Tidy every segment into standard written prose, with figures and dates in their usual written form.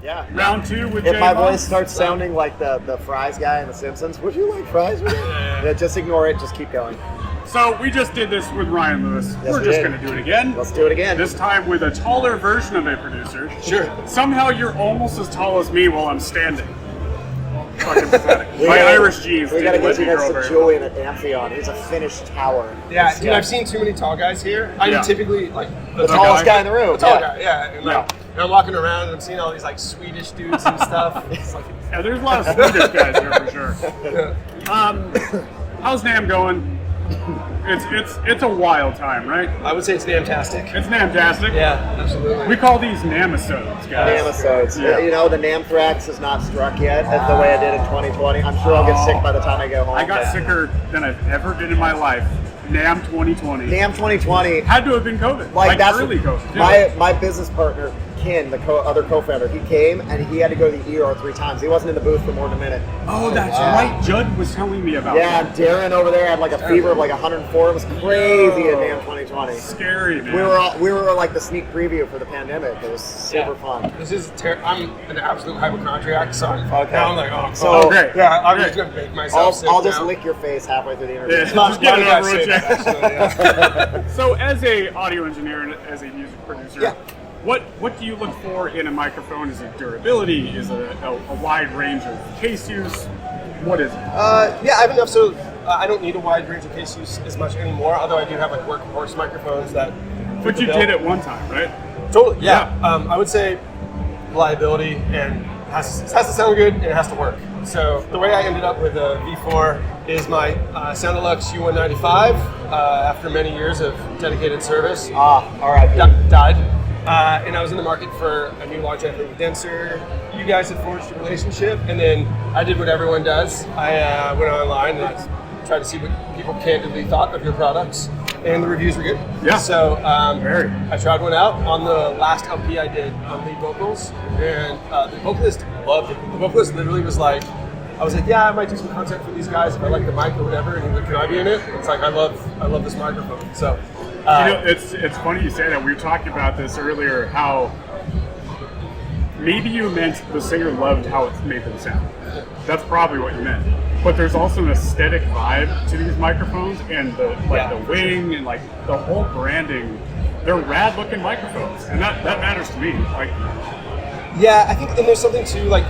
Yeah. Round two with If J my Maas. voice starts sounding like the fries guy in The Simpsons, would you like fries with it? Yeah, just ignore it. Just keep going. So we just did this with Ryan Lewis. Yes, We're we just did. going to do it again. Let's do it again. This time with a taller version of a producer. Sure. Somehow you're almost as tall as me while I'm standing. Fucking pathetic. My gotta- Irish jeans. We got to didn't get you let me next grow to very Julian at Amphion. He's a Finnish tower. Yeah, This dude, guy. I've seen too many tall guys here. I'm Yeah. typically like the tallest guy in the room. the tall yeah. guy, yeah. And, like, and I'm walking around and I'm seeing all these like Swedish dudes and stuff. It's like, Yeah, there's a lot of Swedish guys here for sure. yeah. How's NAMM going? It's a wild time, right? I would say it's fantastic. It's NAMM-tastic. Yeah, absolutely. We call these NAMM-isodes, guys. Namisodes. Yeah. You know, the Namthrax is not struck yet as the way I did in 2020. I'm sure I'll get sick by the time I go home. I got sicker than I've ever been in my life. NAMM 2020. NAMM 2020. Had to have been COVID. Like that's early COVID. too. my business partner Ken, the other co-founder. He came and he had to go to the ER 3 times. He wasn't in the booth for more than a minute. Oh, that's right. Judd was telling me about Yeah, that. Darren over there had like a fever of like 104. It was crazy at NAMM 2020. Scary, man. We were like the sneak preview for the pandemic. It was super fun. This is I'm an absolute hypochondriac, so Okay. now I'm like, oh, So- Oh, great. yeah, I'm Great. just gonna make myself sick I'll just now. lick your face halfway through the interview. Yeah. It's not Just get it that over with, safe, yeah. actually, yeah. So, as a audio engineer and as a music producer, Yeah. what do you look for in a microphone? Is it durability? Is it a wide range of case use? What is it? Yeah, I have enough, so I don't need a wide range of case use as much anymore, although I do have like workhorse microphones that But you did at one time, right? Totally, yeah. I would say reliability and it has to sound good and it has to work. So the way I ended up with a V4 is my Soundalux U195 after many years of dedicated service. R.I.P. Died. And I was in the market for a new large ethylene condenser. You guys had forged a relationship, and then I did what everyone does. I went online and I tried to see what people candidly thought of your products, and the reviews were good. Yeah. So Very. I tried one out on the last LP I did on lead vocals, and the vocalist loved it. The vocalist literally was like, I was like, yeah, I might do some content for these guys if I like the mic or whatever. And he was like, can I be in it? It's like, I love this microphone. So. It's funny you say that. We were talking about this earlier, how maybe you meant the singer loved how it made them sound. That's probably what you meant. But there's also an aesthetic vibe to these microphones, and the wing and like the whole branding. They're rad looking microphones, and that matters to me. Like, Yeah, I think, and there's something too, like,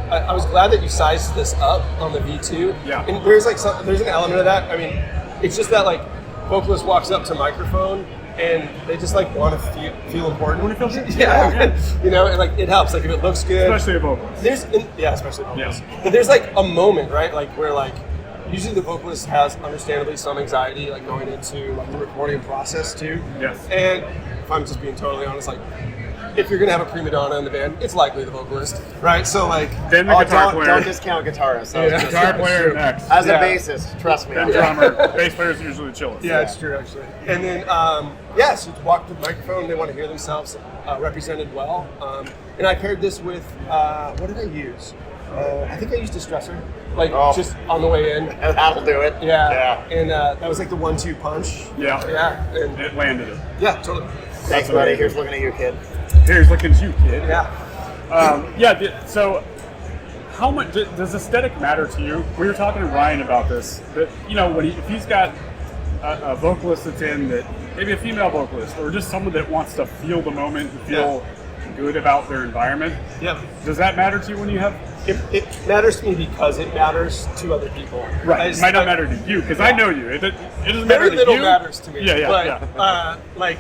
I was glad that you sized this up on the V2. Yeah. And there's like there's an element of that. I mean, it's just that like vocalist walks up to microphone and they just like want to feel important. Want to feel good? Yeah. You know, and like it helps. Like if it looks good. especially a vocalist. Especially vocalists. Yeah. But there's like a moment, right? Like where like usually the vocalist has understandably some anxiety like going into like the recording process too. Yes. And if I'm just being totally honest, like if you're gonna have a prima donna in the band, it's likely the vocalist, right? So like, Then the guitar player, Don't discount guitarists. guitar player next. As a Yeah. bassist, trust me. Then drummer. Bass player's usually the chillest. yeah, it's true actually. And then so to walk to the microphone, they want to hear themselves represented well. And I paired this with what did I use? I think I used Distressor, like just on the way in. That'll do it. Yeah. And that was like the 1-2 punch. Yeah. Yeah. And It landed it. yeah, totally. Thanks, buddy. Here's looking at you, kid. Here's looking at you, kid. Yeah. So, how much does aesthetic matter to you? We were talking to Ryan about this. That if he's got a vocalist that's in that, maybe a female vocalist, or just someone that wants to feel the moment and feel good about their environment. Yeah. Does that matter to you when you have? It matters to me because it matters to other people. Right. It might not matter to you because I know you. It doesn't matter Very to little you. matters to me. Yeah. But like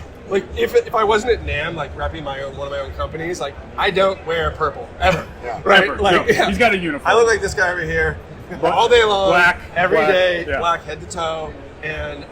if I wasn't at NAMM, like repping one of my own companies, like I don't wear purple ever. Yeah. Right. Ever. Like No. He's got a uniform. I look like this guy over here all day long, Black. every day, Yeah. black head to toe, and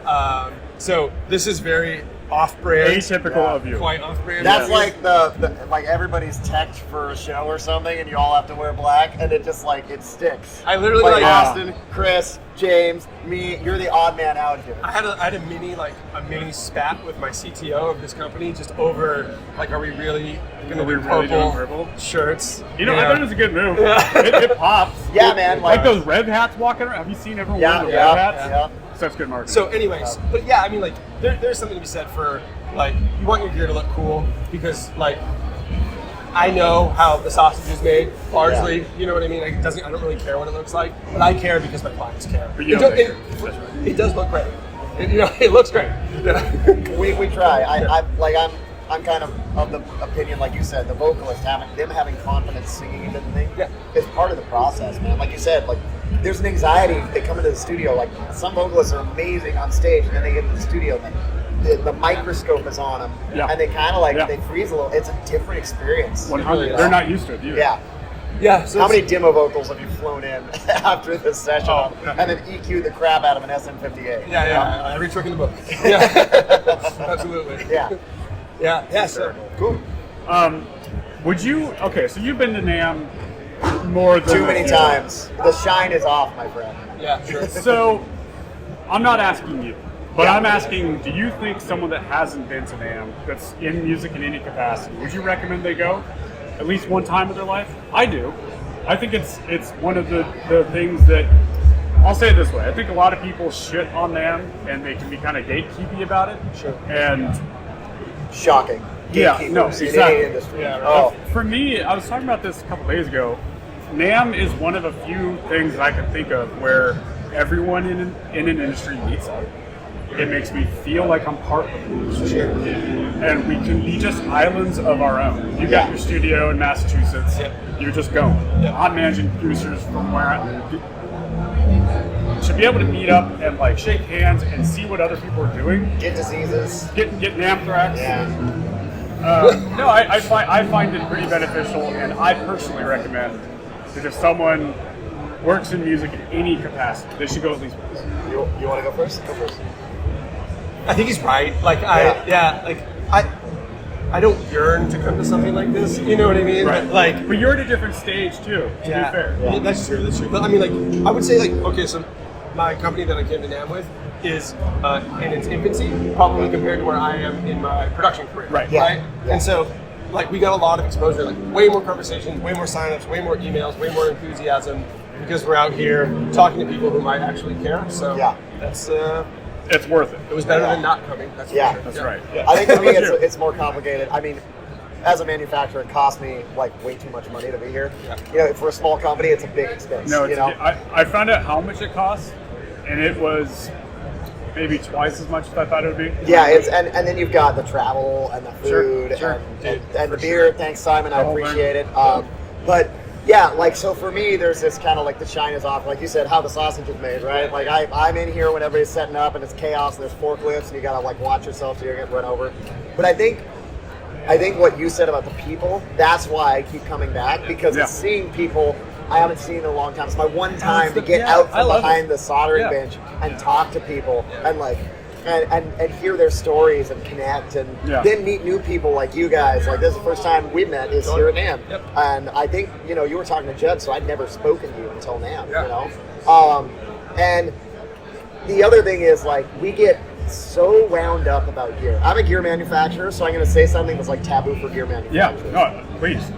so this is very off-brand. Atypical of you. Quite off-brand. That's like the like everybody's text for a show or something, and you all have to wear black, and it just like it sticks. I literally like like Austin, Chris, James, me. You're the odd man out here. I had a mini spat with my CTO of this company just over like, are we really going to we do really doing purple purple? shirts? I thought it was a good move. It pops. Yeah, man. Like those red hats walking around. Have you seen everyone wearing the red hats? Yeah. Such good marketing. So, anyways, but yeah, I mean, like, there's something to be said for like you want your gear to look cool because like I know how the sausage is made, largely. You know what I mean? I don't really care what it looks like, but I care because my clients care. But you don't make it. That's right. It does look great. It looks great. We try. I'm kind of the opinion, like you said, the vocalist having confidence singing into the thing is part of the process, man. Like you said, like there's an anxiety. They come into the studio, like some vocalists are amazing on stage, and then they get into the studio, and the microscope is on them, and they kind of they freeze a little. It's a different experience. 100. They're not used to it either. Yeah. Yeah. So how many demo vocals have you flown in after this session and then EQ'd the crap out of an SM58? Yeah. Every trick in the book. Yeah. Absolutely. Yeah. Yeah. So cool. Would you? Okay, so you've been to NAMM more than too many times. The shine is off, my friend. Yeah, sure. So I'm not asking you, but I'm asking: do you think someone that hasn't been to NAMM, that's in music in any capacity, would you recommend they go at least one time in their life? I do. I think it's one of the things that, I'll say it this way, I think a lot of people shit on NAMM and they can be kind of gatekeepy about it. Sure. And shocking. Yeah, no, in exactly. any industry. Yeah, right. For me, I was talking about this a couple days ago. NAMM is one of a few things that I can think of where everyone in an industry meets up. It makes me feel like I'm part of the industry. And we can be just islands of our own. You got your studio in Massachusetts. You're just going. I'm managing producers from where I should be able to meet up and like shake hands and see what other people are doing. Get diseases. Get anthrax. Yeah. No, I find it pretty beneficial, and I personally recommend that if someone works in music in any capacity, they should go at least once. You want to go first? Go first. I think he's right. I don't yearn to come to something like this. You know what I mean? Right. But you're at a different stage too. To be fair. Yeah, that's true. But I mean, I would say okay, so my company that I came to NAMM with is in its infancy, probably compared to where I am in my production career. Right. Right. And so, we got a lot of exposure, way more conversations, way more signups, way more emails, way more enthusiasm, because we're out here talking to people who might actually care. So that's. It's worth it. It was better than not coming. That's for sure. That's right. I think for me it's more complicated. I mean, as a manufacturer, it costs me way too much money to be here. For a small company, it's a big expense. No, I found out how much it costs, and it was maybe twice as much as I thought it would be. Yeah, and then you've got the travel and the food and the beer. Thanks, Simon. I appreciate it. But yeah, so for me, there's this kind of the shine is off, like you said, how the sausage is made, right? Like I'm in here when everybody's setting up and it's chaos and there's forklifts and you gotta watch yourself so you don't get run over. But I think what you said about the people, that's why I keep coming back, because it's seeing people I haven't seen in a long time. It's my one time to get out from behind the soldering bench and talk to people and hear their stories and connect and then meet new people like you guys. This is the first time we met is here at NAMM. And I think, you were talking to Judd, so I'd never spoken to you until NAMM, and the other thing is we get so wound up about gear. I'm a gear manufacturer, so I'm going to say something that's taboo for gear manufacturers. Yeah, no, please.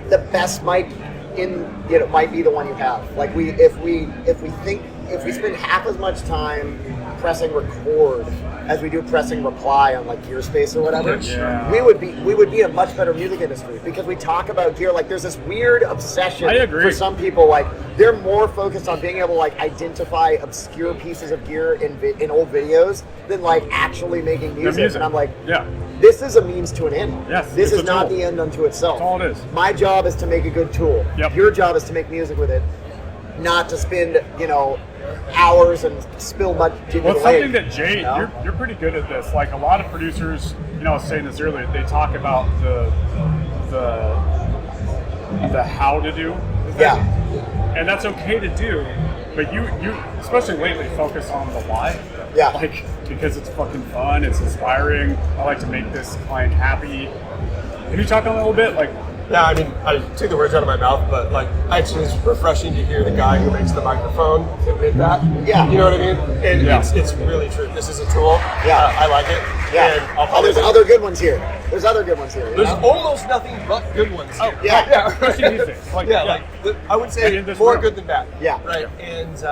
The best mic might be the one you have. If we spend half as much time pressing record as we do pressing reply on Gearspace or whatever, we would be a much better music industry, because we talk about gear there's this weird obsession. I agree. For some people, they're more focused on being able to identify obscure pieces of gear in old videos than actually making music. And I'm this is a means to an end. Yes, this is not the end unto itself. That's all it is. My job is to make a good tool. Your job is to make music with it, not to spend hours and spill much. Well, it's something that Jay, you're pretty good at this. A lot of producers, I was saying this earlier, they talk about the how to do the thing. And that's okay to do, but you especially lately focus on the why. Because it's fucking fun, it's inspiring. I like to make this client happy. Can you talk a little bit? Yeah, I mean, I take the words out of my mouth, but actually it's refreshing to hear the guy who makes the microphone admit that. You know what I mean? And it's really true. This is a tool. I like it. And there's other good ones here. There's almost nothing but good ones. Oh, yeah. Especially these days. I would say more good than bad. Yeah. Right. And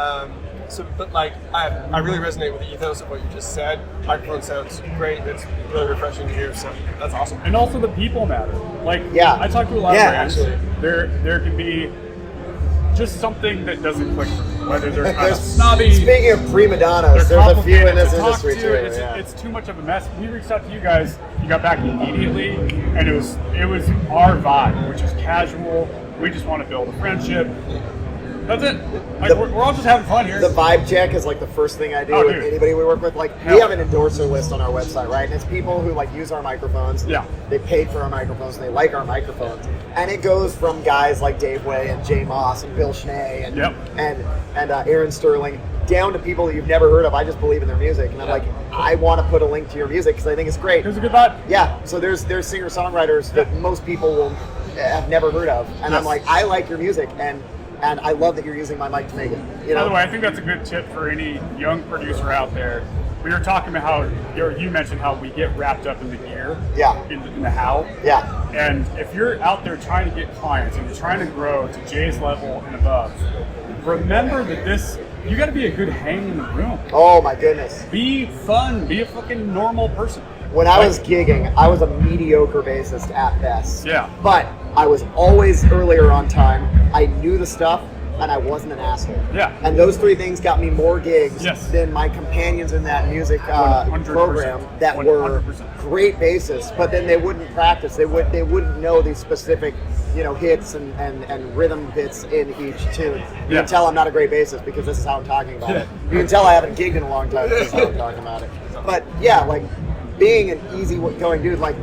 So, but like, I really resonate with the ethos of what you just said. Microphone sounds great. It's really refreshing to hear. So that's awesome. And also the people matter. Like, Yeah. I talk to a lot of brands. Actually. There can be just something that doesn't click for me. Whether they're kind of snobby. Speaking of prima donnas, They're there's a few in complicated this to talk industry to. too. It's too much of a mess. We reached out to you guys. You got back immediately, and it was our vibe, which is casual. We just want to build a friendship. That's it. Like, we're all just having fun here. The vibe check is like the first thing I do with anybody we work with. Like, we have an endorser list on our website, right? And it's people who like use our microphones. Yeah. They paid for our microphones and they like our microphones. And it goes from guys like Dave Way and Jay Maas and Bill Schnee and Aaron Sterling down to people that you've never heard of. I just believe in their music, and I'm like, I want to put a link to your music because I think it's great. There's a good vibe. Yeah. So there's singer-songwriters that most people will have never heard of, and I'm like, I like your music, and I love that you're using my mic to make it. You know? By the way, I think that's a good tip for any young producer out there. We were talking about how you mentioned how we get wrapped up in the gear, in the how. Yeah. And if you're out there trying to get clients and you're trying to grow to Jay's level and above, remember that you got to be a good hang in the room. Oh my goodness. Be fun. Be a fucking normal person. When I was gigging, I was a mediocre bassist at best. Yeah. But I was always earlier on time. I knew the stuff, and I wasn't an asshole. Yeah. And those three things got me more gigs Yes. than my companions in that music 100%. program that were 100%. great bassists, but then they wouldn't practice. They wouldn't know these specific, hits and rhythm bits in each tune. You can tell I'm not a great bassist because this is how I'm talking about it. You can tell I haven't gigged in a long time. This is how I'm talking about it. But yeah, like being an easy-going dude, like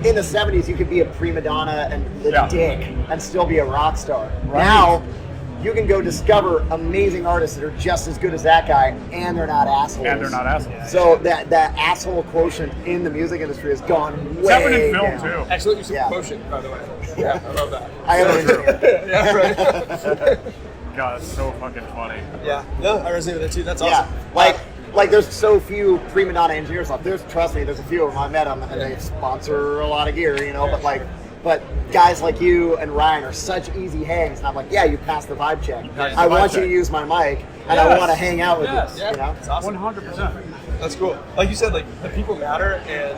in the 70s, you could be a prima donna and the dick and still be a rock star. Right. Now, you can go discover amazing artists that are just as good as that guy, and they're not assholes. So that asshole quotient in the music industry has gone way It's happening in film down. too. Excellent use of quotient, by the way. Yeah, I love that. I have an Yeah, right. God, it's so fucking funny. Yeah, no, I resonate with it too. That's awesome. Yeah, like there's so few prima donna engineers left. Trust me, there's a few of them. I met them, and they sponsor a lot of gear, But guys like you and Ryan are such easy hangs, and I'm like, yeah, you passed the vibe check. I want you to use my mic, and I want to hang out with you. Yeah, it's awesome. 100%. That's cool. Like you said, like the people matter, and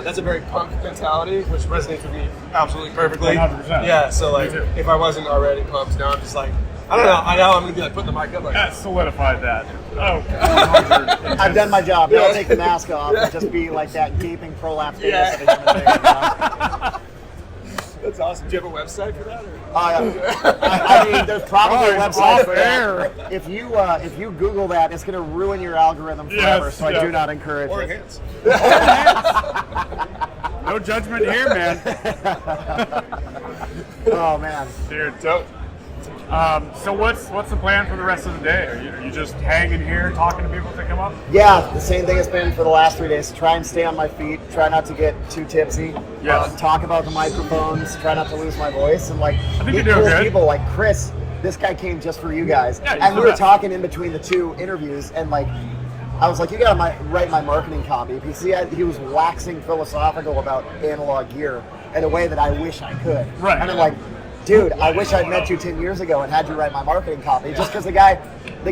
that's a very punk mentality, which resonates with me absolutely perfectly. 100%. Yeah. So like, if I wasn't already pumped, now I'm just like, I don't know. I know I'm gonna be like putting the mic up like That solidified that. Oh, I've done my job. Now I'll take the mask off and just be like that gaping prolapse penis of a human being. That's awesome. Do you have a website for that? I mean, there's probably a website for there. that. If you Google that, it's going to ruin your algorithm forever. So I do not encourage Or it. enhance. No judgment here, man. Oh man, Dude, so what's the plan for the rest of the day? Are you just hanging here, talking to people to come up? yeah, the same thing has been for the last 3 days. Try and stay on my feet. Try not to get too tipsy. Yes. Talk about the microphones. Try not to lose my voice. And like think meet you're doing cool good. people like Chris. This guy came just for you guys, Yeah, he's and the we were best. talking in between the two interviews, and like. I was like, you gotta write my marketing copy. You see, he was waxing philosophical about analog gear in a way that I wish I could. Right. And I'm like, dude, I wish I'd met you 10 years ago and had you write my marketing copy, just because the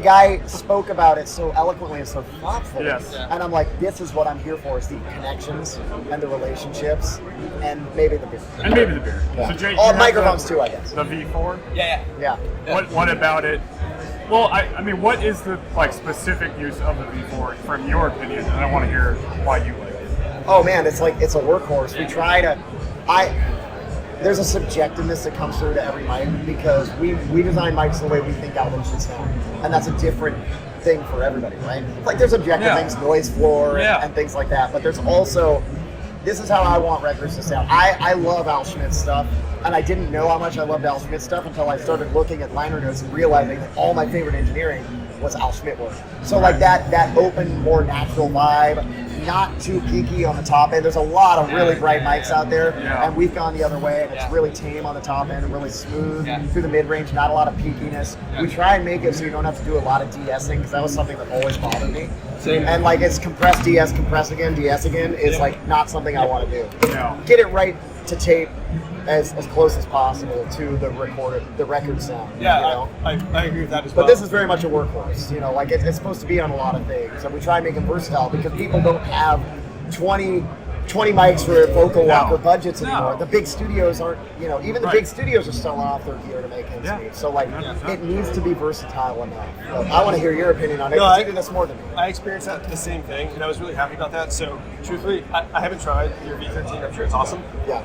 guy spoke about it so eloquently and so thoughtfully. Yes. And I'm like, this is what I'm here for: is the connections and the relationships, and maybe the beer. And maybe the beer. Yeah. So Jay, you Oh, have microphones too, I guess. The V4. Yeah. Yeah. What about it? Well, I mean, what is the specific use of the V4 from your opinion? And I want to hear why you like it. Oh man, it's a workhorse. We try to, there's a subjectiveness that comes through to every mic because we design mics the way we think albums should sound, and that's a different thing for everybody, right? Like there's objective things, noise floor, and things like that, but there's also, this is how I want records to sound. I love Al Schmidt's stuff, and I didn't know how much I loved Al Schmidt's stuff until I started looking at liner notes and realizing that all my favorite engineering was Al Schmidt work. So like that open, more natural vibe, not too geeky on the top end. There's a lot of really bright mics out there, and we've gone the other way, and it's really tame on the top end and really smooth through the mid-range, not a lot of peakiness. We try and make it so you don't have to do a lot of de-essing, because that was something that always bothered me. Same. And like it's compress, de-ess again is like not something I want to do. No. Get it right to tape, as close as possible to the record sound. Yeah, you know? I agree with that as well. But this is very much a workhorse, you know, like it's supposed to be on a lot of things, and we try and make them versatile because people don't have 20 mics for vocal walker budgets anymore. The big studios aren't, you know, even the big studios are selling off their gear to make ends meet. So like, it needs to be versatile enough. But I want to hear your opinion on it. No, you do this more than me. I experienced the same thing, and I was really happy about that. So truthfully, I haven't tried your V13. I'm sure it's awesome. Yeah.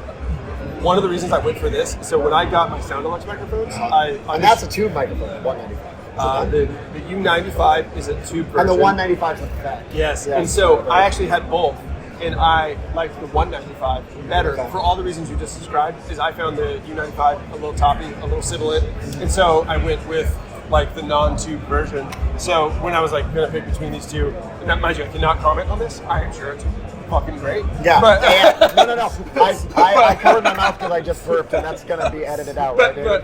One of the reasons I went for this, so when I got my SoundElect microphones, and that's a tube microphone, 195. The U95 is a tube version. And the 195 is the fat. Yes, and so I actually had both, and I liked the 195 better for all the reasons you just described, because I found the U95 a little toppy, a little sibilant, and so I went with like the non-tube version. So when I was like gonna pick between these two, and that, mind you, I cannot comment on this, I am sure it's fucking great. Yeah, but, no. I covered my mouth because I just burped, and that's gonna be edited out, right, dude?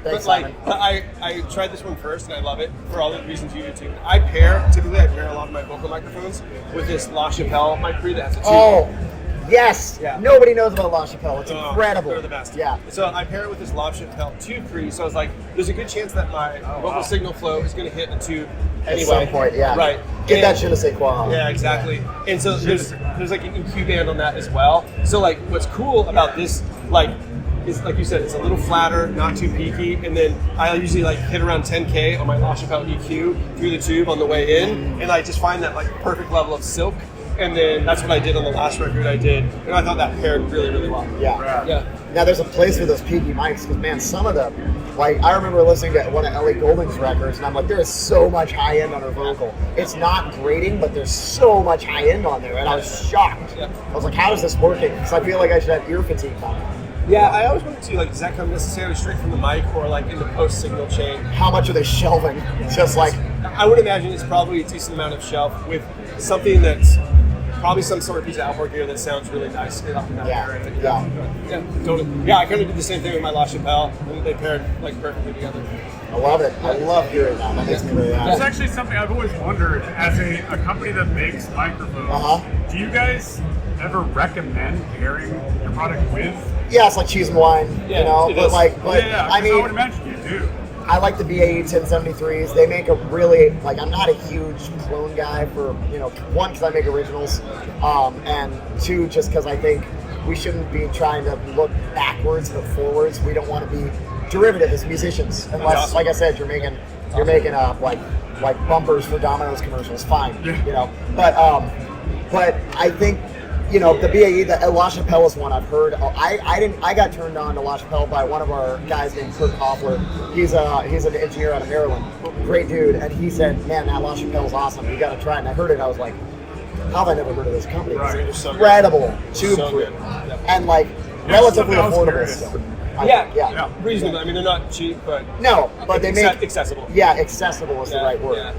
Thanks, like I tried this one first and I love it for all the reasons you do too. Typically I pair a lot of my vocal microphones with this La Chapelle mic pre that has a tube. Oh, yes. Yeah. Nobody knows about La Chapelle. It's incredible. They're the best. Yeah. So I pair it with this La Chapelle tube pre, so I was like, there's a good chance that my vocal signal flow is going to hit a tube anyway. At some point, yeah. Right. Get that je ne sais quoi. Yeah, exactly. And so there's like an EQ band on that as well. So like what's cool about this, like, is like you said, it's a little flatter, not too peaky, and then I usually like hit around 10K on my La Chapelle EQ through the tube on the way in, and I just find that like perfect level of silk, and then that's what I did on the last record I did, and I thought that paired really, really well. Yeah. Yeah. Now there's a place for those peaky mics because man, some of them, like I remember listening to one of Ellie Goulding's records, and I'm like, there is so much high end on her vocal. It's not grating, but there's so much high end on there, and I was shocked. Yeah. I was like, how is this working? Because I feel like I should have ear fatigue on it. Yeah, I always wanted to, like, does that come necessarily straight from the mic or like in the post signal chain? How much are they shelving? Just like, I would imagine it's probably a decent amount of shelf with something that's probably some sort of piece of outboard gear that sounds really nice up in that area. Yeah, totally. Yeah, I kind of did the same thing with my La Chapelle, and they paired like perfectly together. I love it. I love hearing that. That makes me really happy. It's actually something I've always wondered as a company that makes microphones. Do you guys ever recommend pairing your product with? Yeah, it's like cheese and wine, you know. I mean, I would imagine you do. I like the BAE 1073s. They make a really, like, I'm not a huge clone guy for, you know, one, because I make originals, and two, just because I think we shouldn't be trying to look backwards but forwards. We don't want to be derivative as musicians, unless, like I said, you're making like bumpers for Domino's commercials. Fine, you know. But I think, you know, the BAE, the La Chapelle is one I've heard. I got turned on to La Chapelle by one of our guys named Kurt Hoffler. He's an engineer out of Maryland, great dude, and he said, "Man, that La Chapelle's awesome. You got to try it." And I heard it, I was like, "How have I never heard of this company? It's so incredible, tube and like relatively affordable stuff." Yeah, reasonable. I mean, they're not cheap, but they make accessible. Yeah, accessible is the right word.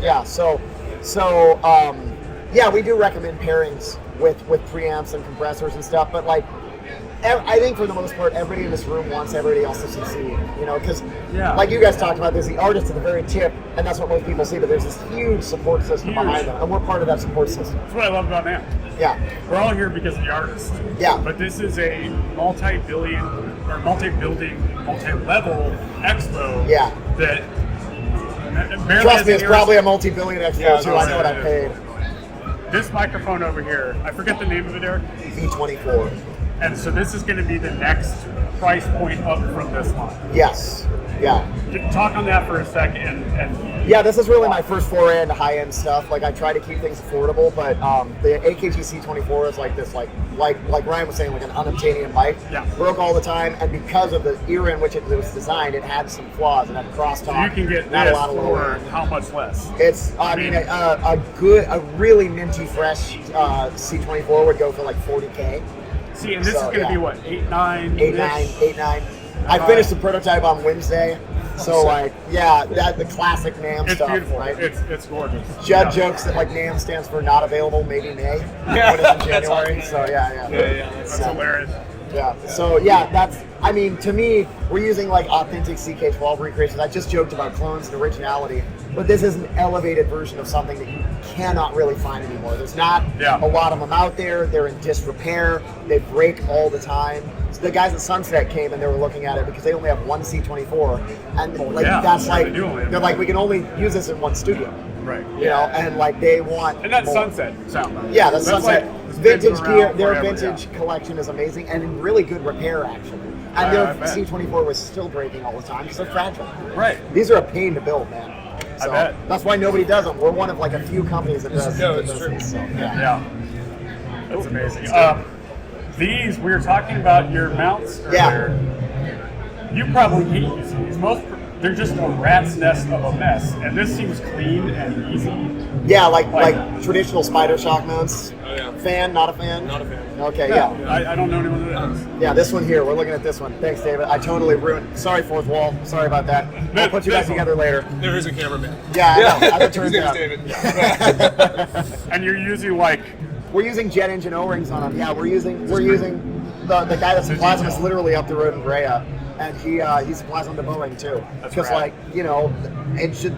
Yeah, we do recommend pairings with preamps and compressors and stuff, but like, I think for the most part, everybody in this room wants everybody else to succeed, you know, because like you guys talked about, there's the artist at the very tip, and that's what most people see, but there's this huge support system behind them, and we're part of that support system. That's what I love about NAMM. Yeah. We're all here because of the artist. Yeah. But this is a multi-building, multi-level expo that trust me, it's probably a multi-billion expo too. I know what I paid. This microphone over here, I forget the name of it, Eric. V24. And so this is going to be the next price point up from this line. Yes. Yeah. Talk on that for a second. And yeah, this is really my first foray into high-end stuff. Like, I try to keep things affordable, but the AKG C24 is like this, like Ryan was saying, like an unobtainium mic. Yeah. Broke all the time, and because of the era in which it was designed, it had some flaws. It had crosstalk. So you can get this for how much less? It's, I mean, a really minty fresh C24 would go for like 40K. See, and this is going to be what, 8.9? 8.9. I finished the prototype on Wednesday. So like, the classic NAMM it's stuff, beautiful. right? It's gorgeous. Judd jokes that like NAMM stands for not available, maybe May. When it's in January. So yeah, that's hilarious. Yeah. So yeah, that's. I mean, to me, we're using like authentic CK12 recreations. I just joked about clones and originality, but this is an elevated version of something that you cannot really find anymore. There's not Yeah. a lot of them out there. They're in disrepair. They break all the time. So the guys at Sunset came and they were looking at it because they only have one C24, and like yeah, that's sure, like they do only have they're one. like we can only use this in one studio, Right. you know, and like they want And that's more. Sunset sound. Yeah, that's Sunset. Like, it's been Vintage around gear. Their forever, vintage yeah. collection is amazing and in really good repair actually. And I their bet. C24 was still breaking all the time because they're fragile. Right. These are a pain to build, man. So bet. that's why nobody does them. We're one of like a few companies that does. No, that it's does true. these, so, yeah. Yeah. That's amazing. These, we were talking about your mounts Yeah. earlier. You probably hate using these. They're just a rat's nest of a mess. And this seems clean and easy. Yeah, like traditional spider shock mounts. Oh, yeah. Fan, not a fan? Not a fan. Okay, yeah. I don't know anyone that is. Yeah, this one here. We're looking at this one. Thanks, David. I totally ruined. Sorry, fourth wall. Sorry about that. I'll put you guys together later. There is a cameraman. Yeah, I know. As it turns His name's out. David. And you're using like, We're using jet engine O-rings on them. Yeah, we're using the guy that supplies them is literally up the road in Brea, and he supplies them to Boeing too. That's Because rad. like it should.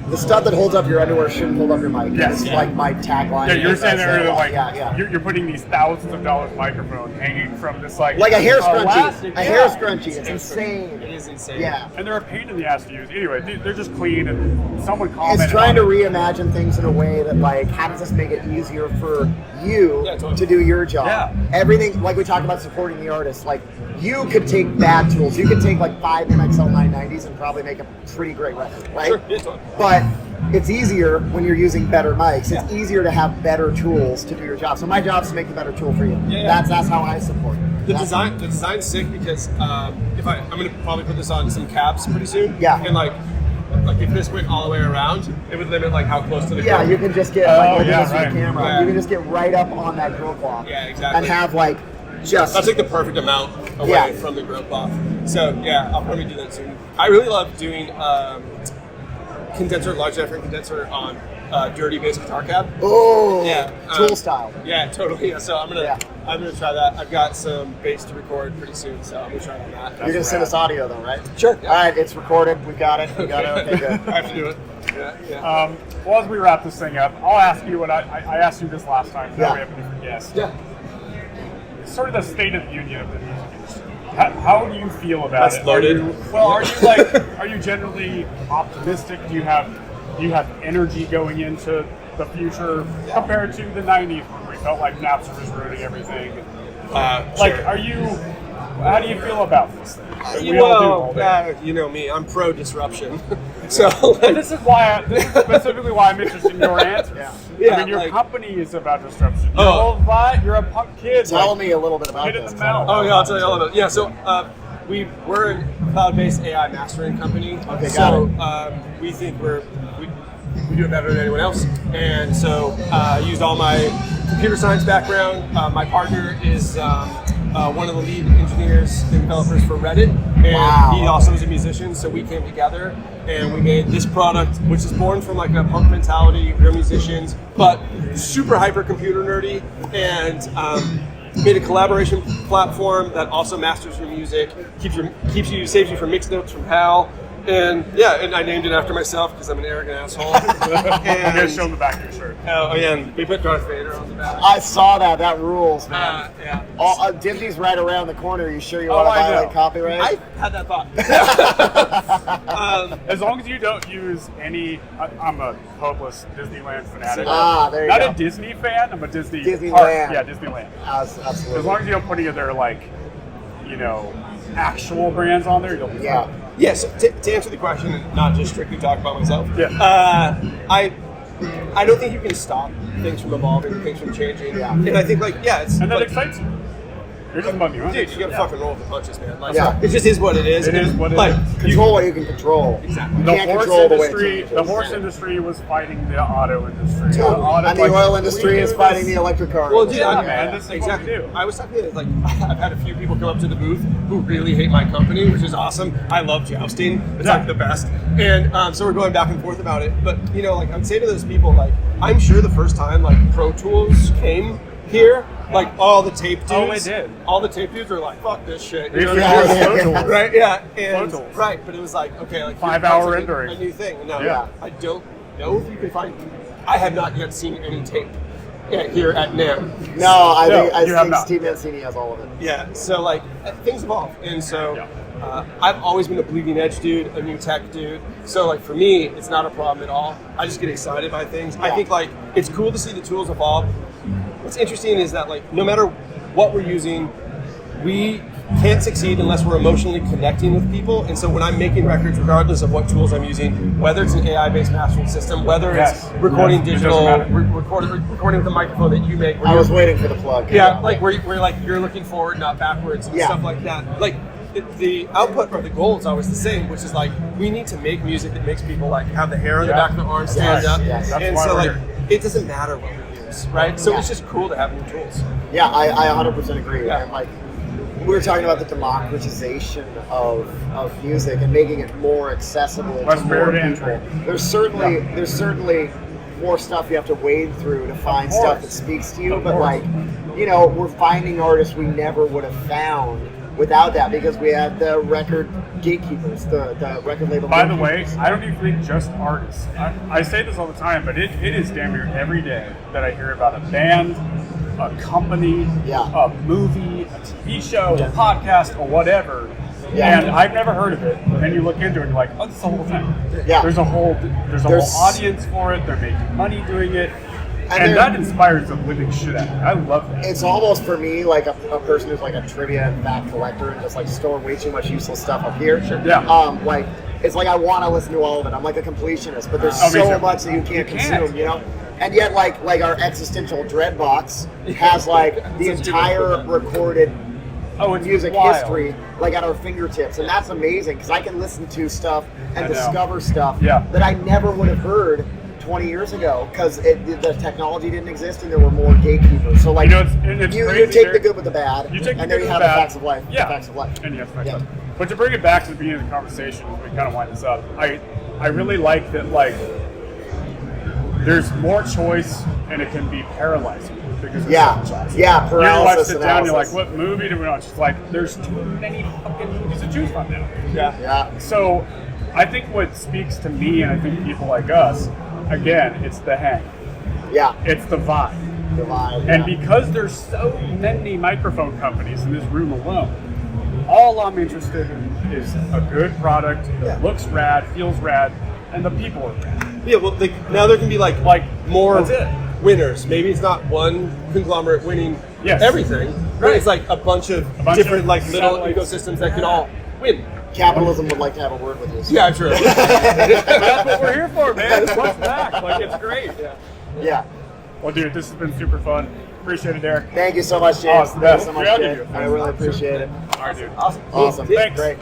The stuff that holds up your underwear shouldn't hold up your mic. Yes. It's like my tagline. yeah, you were saying That's earlier, like, yeah. You're putting these thousands of dollars microphone hanging from this like Like a hair scrunchie. elastic- A yeah. hair scrunchie. It's insane. It is insane. Yeah. And they're a pain in the ass to use. Anyway, they're just clean, and someone commented It's trying to on it. reimagine things in a way that, like, how does this make it easier for you Yeah, totally. to do your job? Yeah. Everything, like we talked about supporting the artist, like, you could take bad tools. You could take, like, 5 MXL 990s and probably make a pretty great record, right? Sure, yeah, totally. But it's easier when you're using better mics. It's easier to have better tools to do your job. So my job is to make the better tool for you. Yeah. That's how I support it. The design's sick because I'm gonna probably put this on some cabs pretty soon. Yeah. And like if this went all the way around, it would limit like how close to the Yeah, grill. you can just get Oh, like yeah, this with right. the camera. Yeah. You can just get right up on that grill cloth. Yeah, exactly. And have like just That's like the perfect amount away Yeah. from the grill cloth. So yeah, I'll probably do that soon. I really love doing large diaphragm condenser on dirty bass guitar cab. oh Yeah, tool style. Yeah, totally. Yeah, so I'm gonna try that. I've got some bass to record pretty soon, so I'm gonna try on that. You're gonna send us audio though, right? Sure. All right, it's recorded. We got it. We got it. Okay, good. I have to do it. Yeah. Well, as we wrap this thing up, I'll ask you what I asked you this last time. Now Yeah. we have a different guest. Yeah. Sort of the state of the union of the music industry. How do you feel about That's it? loaded. Are you like, are you generally optimistic? Do you have energy going into the future compared to the '90s when we felt like Napster was ruining everything? Sure. How do you feel about this thing? We all do all day. You know me. I'm pro disruption. So And this is specifically why I'm interested in your answer. Yeah. I mean, your company is about disruption. Oh. You're a punk kid. Tell me a little bit about Hit it this. in the mouth. Oh yeah, I'll tell you all about it. Yeah, so we're a cloud-based AI mastering company. Okay, so got we think we do it better than anyone else. And so I used all my computer science background. My partner is one of the lead engineers and developers for Reddit, and Wow. he also is a musician. So we came together and we made this product, which is born from like a punk mentality. We're musicians, but super hyper computer nerdy, and made a collaboration platform that also masters your music, saves you from mixed notes from HAL. And I named it after myself because I'm an arrogant asshole. I'm And- gonna show them the back of your shirt. Oh yeah, and we put Darth Vader on the back. I saw that. That rules, man. Yeah. Disney's right around the corner. You sure you Oh, want to I violate know. copyright? I had that thought. As long as you don't use any, I'm a hopeless Disneyland fanatic. There you Not go. a Disney fan. I'm a Disney Disneyland. park. Yeah, Disneyland. Absolutely. As long as you don't put any of their actual brands on there, you'll be Yeah. fine. Yes, to answer the question and not just strictly talk about myself. Yeah. I don't think you can stop things from evolving, things from changing. Yeah. And I think it's And that like, excites you. You're just bugging you, huh? dude, you gotta fucking roll with the punches, man. Like, Yeah. it just is what it is. It is what it like, is. Control what you can control. Exactly. You The can't horse control the way it industry. changes. The horse industry was fighting the auto industry. Too. And the oil industry is fighting the electric car. Well, dude, Yeah, I- man, this is what exactly. we do. I was talking to I've had a few people come up to the booth who really hate my company, which is awesome. I love jousting; it's Yeah. like the best. And so we're going back and forth about it. But I would say to those people, I'm sure the first time Pro Tools came here, all the tape dudes, Oh, it did. all the tape dudes were like, "Fuck this shit," They you know used what to I do mean? Pro Tools. Right? Yeah, and Pro Tools. right. But it was okay, 5 hour a rendering. new thing. No, Yeah. I don't know if you can find I have not yet seen any tape here at NAMM. No, I think not. Steve Mancini has all of it. Yeah, so like things evolve, and so I've always been a bleeding edge dude, a new tech dude. So like for me, it's not a problem at all. I just get excited by things. I think like it's cool to see the tools evolve. What's interesting is that like no matter what we're using, we can't succeed unless we're emotionally connecting with people. And so when I'm making records, regardless of what tools I'm using, whether it's an AI-based mastering system, whether it's recording digital, recording with a microphone that you make. I was waiting for the plug. Yeah, like where like you're looking forward, not backwards, and stuff like that. Like the output or the goal is always the same, which is like we need to make music that makes people like have the hair on the back of their arms stand up. Yes. And so like it doesn't matter what we use, right? So it's just cool to have new tools. Yeah, I 100% agree. Yeah. And like we were talking about the democratization of music and making it more accessible to more people. There's certainly more stuff you have to wade through to find stuff that speaks to you, but like, you know, we're finding artists we never would have found without that because we had the record gatekeepers, the record label. By the way, I don't even think just artists. I say this all the time, but it is damn near every day that I hear about a band, a company, a movie, a TV show, a podcast, or whatever. Yeah. And I've never heard of it. And then you look into it and you're like, oh, this is a whole thing. Yeah. There's a whole audience for it. They're making money doing it. And that inspires the living shit out of me. I love that. It's almost for me like a person who's like a trivia and fact collector and just like store way too much useless stuff up here. Yeah. Like it's like I want to listen to all of it. I'm like a completionist, but there's so much that you can't consume, you know? And yet like our existential dread box has like the entire recorded music history like at our fingertips, and that's amazing because I can listen to stuff and discover stuff that I never would have heard 20 years ago because the technology didn't exist and there were more gatekeepers. So like, you take the good with the bad, and there you have the facts of life. Yeah. The facts of life. And yes, facts of life. But to bring it back to the beginning of the conversation, as we kind of wind this up, I really like that like there's more choice and it can be paralyzing because there's so much. Yeah, paralysis. You're down, you're like, what movie do we watch? It's like there's too many fucking movies to choose from now. Yeah. So I think what speaks to me and I think people like us, again, it's the hang. Yeah. It's the vibe. The vibe. And because there's so many microphone companies in this room alone, all I'm interested in is a good product that looks rad, feels rad, and the people are rad. Yeah, well, now there can be like more winners. Maybe it's not one conglomerate winning everything, but it's like a bunch of different like little ecosystems that can all win. Capitalism would like to have a word with you. So. Yeah, true. That's what we're here for, man. What's back? Like, it's great. Yeah. Well, dude, this has been super fun. Appreciate it, Derek. Thank you so much, James. Awesome. Thank you so much, Proud of James. you. I really appreciate it. All right, dude. Awesome. Awesome. Thanks. Great.